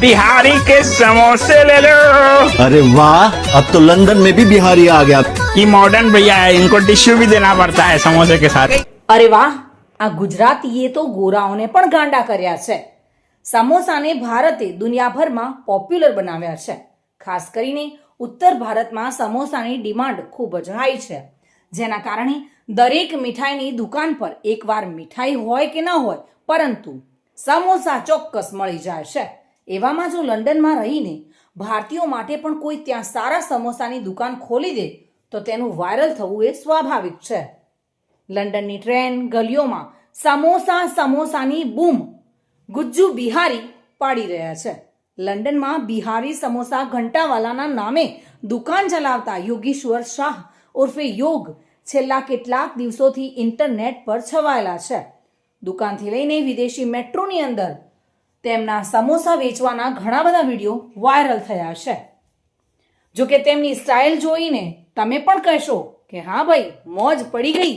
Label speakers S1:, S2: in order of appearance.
S1: बिहारी के समोसे ले लो।
S2: अरे वाह, अब तो लंदन में भी बिहारी आ गया।
S1: ये मॉडर्न भैया है, इनको टिश्यू भी देना पड़ता है समोसे के साथ।
S3: અરે વાહ, આ ગુજરાતીએ તો ગોરાઓને પણ ગાંડા કર્યા છે. સમોસાને ભારતે દુનિયાભરમાં પોપ્યુલર બનાવ્યા છે. ખાસ કરીને ઉત્તર ભારતમાં સમોસાની ડિમાન્ડ ખૂબ જ હાઈ છે, જેના કારણે દરેક મીઠાઈની દુકાન પર એકવાર મીઠાઈ હોય કે ન હોય, પરંતુ સમોસા ચોક્કસ મળી જાય છે. એવામાં જો લંડનમાં રહીને ભારતીયો માટે પણ કોઈ ત્યાં સારા સમોસાની દુકાન ખોલી દે તો તેનું વાયરલ થવું એ સ્વાભાવિક છે. લંડનની ટ્રેન ગલીઓમાં સમોસાની બૂમ ગુજ્જુ બિહારી પાડી રહ્યા છે. લંડનમાં બિહારી સમોસા ઘંટાવાલાના નામે દુકાન ચલાવતા યોગીશ્વર શાહ ઉર્ફે યોગ છેલ્લા કેટલાક દિવસોથી ઇન્ટરનેટ પર છવાયેલા છે. દુકાનથી લઈને વિદેશી મેટ્રોની અંદર તેમના સમોસા વેચવાના ઘણા બધા વિડીયો વાયરલ થયા છે. જો કે તેમની સ્ટાઇલ જોઈને તમે પણ કહેશો કે હા ભાઈ, મોજ પડી ગઈ.